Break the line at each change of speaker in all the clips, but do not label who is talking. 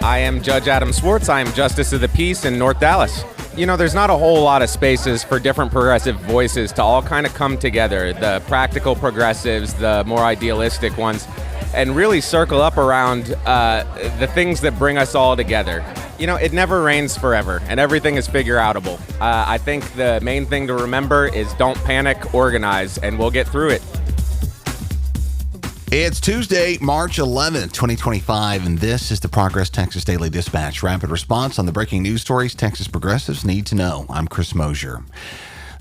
I am Judge Adam Swartz. I am Justice of the Peace in North Dallas. You know, there's not a whole lot of spaces for different progressive voices to all kind of come together, the practical progressives, the more idealistic ones, and really circle up around the things that bring us all together. You know, it never rains forever, and everything is figure-outable. I think the main thing to remember is don't panic, organize, and we'll get through it.
It's Tuesday, March 11th, 2025, and this is the Progress Texas Daily Dispatch. Rapid response on the breaking news stories Texas progressives need to know. I'm Chris Mosier.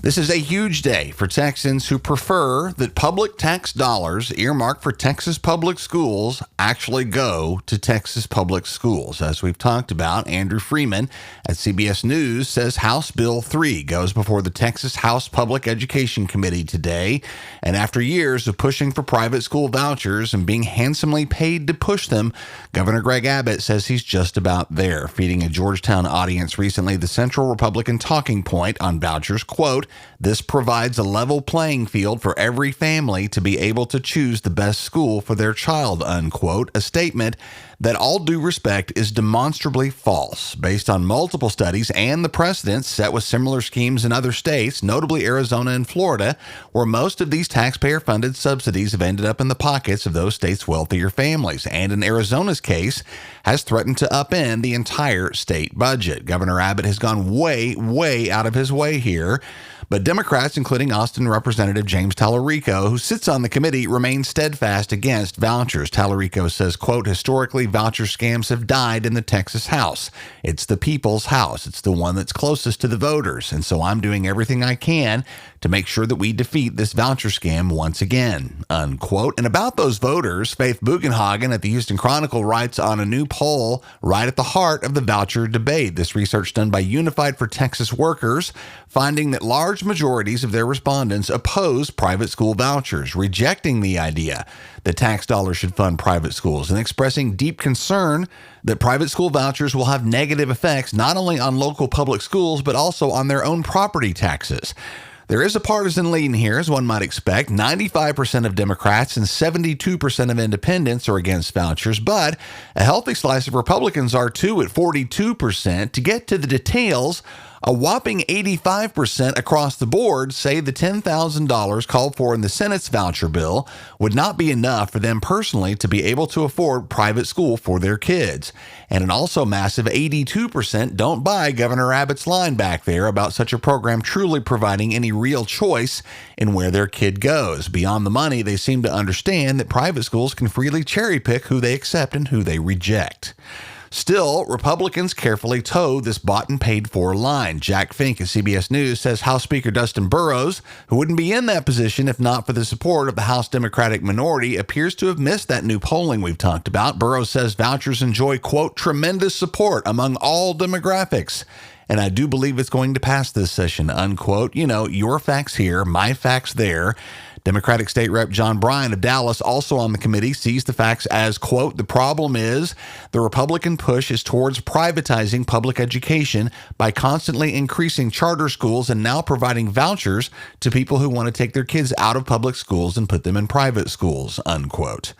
This is a huge day for Texans who prefer that public tax dollars earmarked for Texas public schools actually go to Texas public schools. As we've talked about, Andrew Freeman at CBS News says House Bill 3 goes before the Texas House Public Education Committee today. And after years of pushing for private school vouchers and being handsomely paid to push them, Governor Greg Abbott says he's just about there. Feeding a Georgetown audience recently, the Central Republican talking point on vouchers, quote, "This provides a level playing field for every family to be able to choose the best school for their child," unquote, a statement that, all due respect, is demonstrably false. Based on multiple studies and the precedents set with similar schemes in other states, notably Arizona and Florida, where most of these taxpayer-funded subsidies have ended up in the pockets of those states' wealthier families, and in Arizona's case, has threatened to upend the entire state budget. Governor Abbott has gone way out of his way here. But Democrats, including Austin Representative James Tallarico, who sits on the committee, remain steadfast against vouchers. Tallarico says, quote, "Historically, voucher scams have died in the Texas House. It's the people's house. It's the one that's closest to the voters. And so I'm doing everything I can to make sure that we defeat this voucher scam once again," unquote. And about those voters, Faith Bugenhagen at the Houston Chronicle writes on a new poll right at the heart of the voucher debate. This research done by Unified for Texas Workers, finding that large majorities of their respondents oppose private school vouchers, rejecting the idea that tax dollars should fund private schools, and expressing deep concern that private school vouchers will have negative effects not only on local public schools, but also on their own property taxes. There is a partisan lean here, as one might expect. 95% of Democrats and 72% of independents are against vouchers, but a healthy slice of Republicans are too at 42%. To get to the details, a whopping 85% across the board say the $10,000 called for in the Senate's voucher bill would not be enough for them personally to be able to afford private school for their kids. And an also massive 82% don't buy Governor Abbott's line back there about such a program truly providing any real choice in where their kid goes. Beyond the money, they seem to understand that private schools can freely cherry pick who they accept and who they reject. Still, Republicans carefully toe this bought and paid for line. Jack Fink at CBS News says House Speaker Dustin Burrows, who wouldn't be in that position if not for the support of the House Democratic minority, appears to have missed that new polling we've talked about. Burrows says vouchers enjoy, quote, "tremendous support among all demographics. And I do believe it's going to pass this session," unquote. You know, your facts here, my facts there. Democratic State Rep John Bryan of Dallas, also on the committee, sees the facts as, quote, "The problem is the Republican push is towards privatizing public education by constantly increasing charter schools and now providing vouchers to people who want to take their kids out of public schools and put them in private schools," unquote.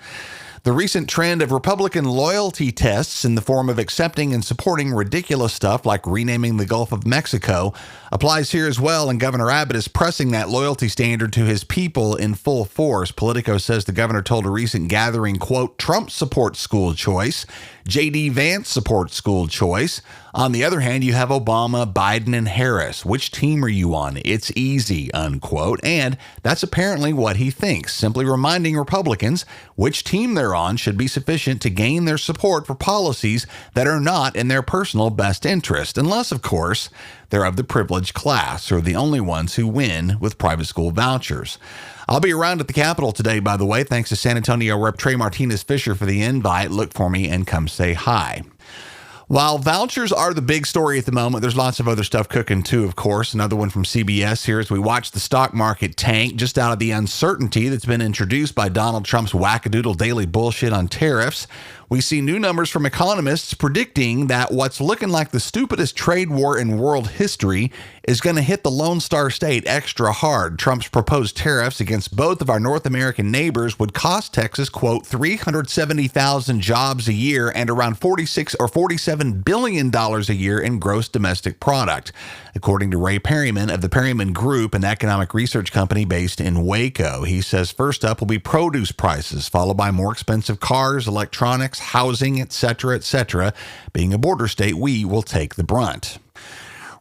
The recent trend of Republican loyalty tests in the form of accepting and supporting ridiculous stuff like renaming the Gulf of Mexico applies here as well, and Governor Abbott is pressing that loyalty standard to his people in full force. Politico says the governor told a recent gathering, quote, "Trump supports school choice. J.D. Vance supports school choice. On the other hand, you have Obama, Biden, and Harris. Which team are you on? It's easy," unquote. And that's apparently what he thinks. Simply reminding Republicans which team they're on should be sufficient to gain their support for policies that are not in their personal best interest. Unless, of course, they're of the privileged class, or the only ones who win with private school vouchers. I'll be around at the Capitol today, by the way. Thanks to San Antonio Rep. Trey Martinez-Fisher for the invite. Look for me and come say hi. While vouchers are the big story at the moment, there's lots of other stuff cooking too, of course. Another one from CBS here as we watch the stock market tank just out of the uncertainty that's been introduced by Donald Trump's wackadoodle daily bullshit on tariffs. We see new numbers from economists predicting that what's looking like the stupidest trade war in world history is going to hit the Lone Star State extra hard. Trump's proposed tariffs against both of our North American neighbors would cost Texas, quote, 370,000 jobs a year and around $47 billion a year in gross domestic product, according to Ray Perryman of the Perryman Group, an economic research company based in Waco. He says first up will be produce prices, followed by more expensive cars, electronics, housing, etc., etc. Being a border state, we will take the brunt.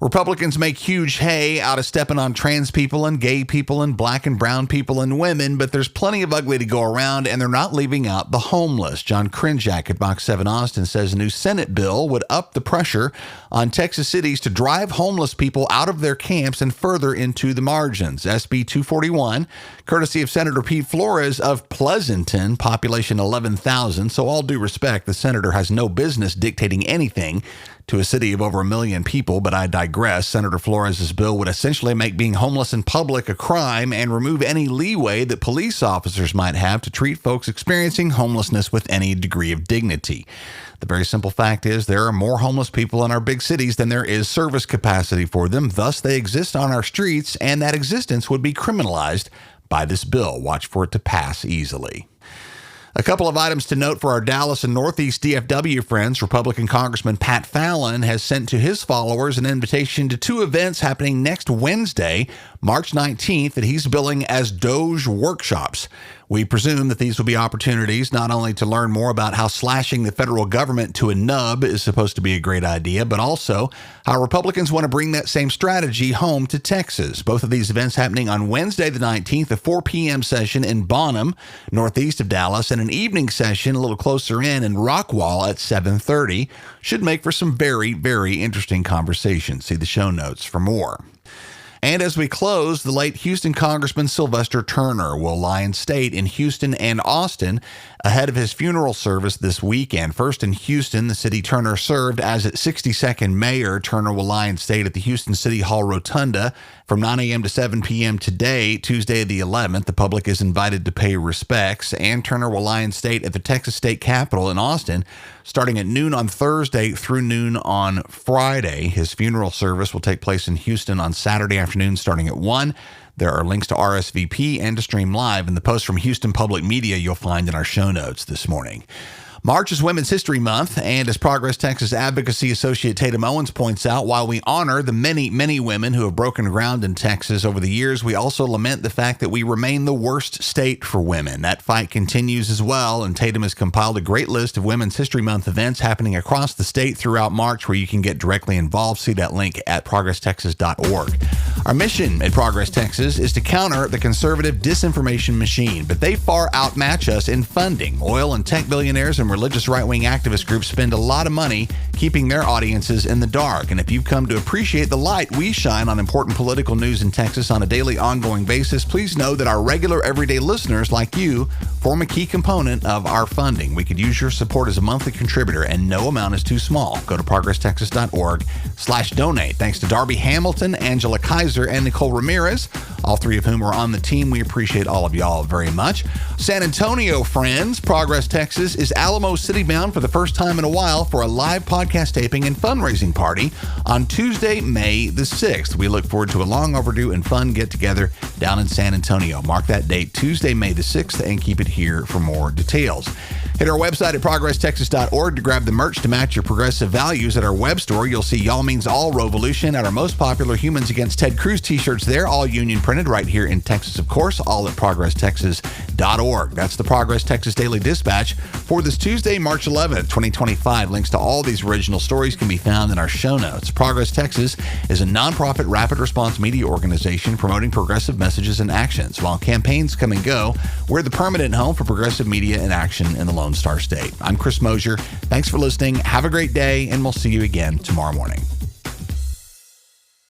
Republicans make huge hay out of stepping on trans people and gay people and black and brown people and women, but there's plenty of ugly to go around, and they're not leaving out the homeless. John Krinjak at Box 7 Austin says a new Senate bill would up the pressure on Texas cities to drive homeless people out of their camps and further into the margins. SB 241, courtesy of Senator Pete Flores of Pleasanton, population 11,000. So all due respect, the senator has no business dictating anything to a city of over 1 million people, but I digress. Senator Flores' bill would essentially make being homeless in public a crime and remove any leeway that police officers might have to treat folks experiencing homelessness with any degree of dignity. The very simple fact is there are more homeless people in our big cities than there is service capacity for them. Thus, they exist on our streets, and that existence would be criminalized by this bill. Watch for it to pass easily. A couple of items to note for our Dallas and Northeast DFW friends. Republican Congressman Pat Fallon has sent to his followers an invitation to two events happening next Wednesday, March 19th, that he's billing as Doge workshops. We presume that these will be opportunities not only to learn more about how slashing the federal government to a nub is supposed to be a great idea, but also how Republicans want to bring that same strategy home to Texas. Both of these events happening on Wednesday the 19th, a 4 p.m. session in Bonham, northeast of Dallas, and an evening session a little closer in Rockwall at 7:30. Should make for some very, very interesting conversations. See the show notes for more. And as we close, the late Houston Congressman Sylvester Turner will lie in state in Houston and Austin ahead of his funeral service this weekend. First in Houston, the city Turner served as its 62nd mayor. Turner will lie in state at the Houston City Hall Rotunda from 9 a.m. to 7 p.m. today, Tuesday the 11th. The public is invited to pay respects. And Turner will lie in state at the Texas State Capitol in Austin starting at noon on Thursday through noon on Friday. His funeral service will take place in Houston on Saturday afternoon starting at 1. There are links to RSVP and to stream live in the post from Houston Public Media you'll find in our show notes this morning. March is Women's History Month, and as Progress Texas Advocacy Associate Tatum Owens points out, while we honor the many, many women who have broken ground in Texas over the years, we also lament the fact that we remain the worst state for women. That fight continues as well, and Tatum has compiled a great list of Women's History Month events happening across the state throughout March where you can get directly involved. See that link at progresstexas.org. Our mission at Progress Texas is to counter the conservative disinformation machine, but they far outmatch us in funding. Oil and tech billionaires and religious right-wing activist groups spend a lot of money keeping their audiences in the dark. And if you've come to appreciate the light we shine on important political news in Texas on a daily, ongoing basis, please know that our regular, everyday listeners like you form a key component of our funding. We could use your support as a monthly contributor, and no amount is too small. Go to progresstexas.org/donate. Thanks to Darby Hamilton, Angela Kaiser, and Nicole Ramirez, all three of whom are on the team. We appreciate all of y'all very much. San Antonio friends, Progress Texas is Alamo City bound for the first time in a while for a live podcast taping and fundraising party on Tuesday, May the 6th. We look forward to a long overdue and fun get-together down in San Antonio. Mark that date, Tuesday, May the 6th, and keep it here for more details. Hit our website at progresstexas.org to grab the merch to match your progressive values. At our web store, you'll see Y'all Means All Revolution at our most popular Humans Against Ted Cruz t-shirts there, all union printed right here in Texas, of course, all at progresstexas.org. That's the Progress Texas Daily Dispatch for this Tuesday, March 11th, 2025. Links to all these original stories can be found in our show notes. Progress Texas is a nonprofit rapid response media organization promoting progressive messages and actions. While campaigns come and go, we're the permanent home for progressive media and action in the Lone Star State. I'm Chris Mosier. Thanks for listening. Have a great day, and we'll see you again tomorrow morning.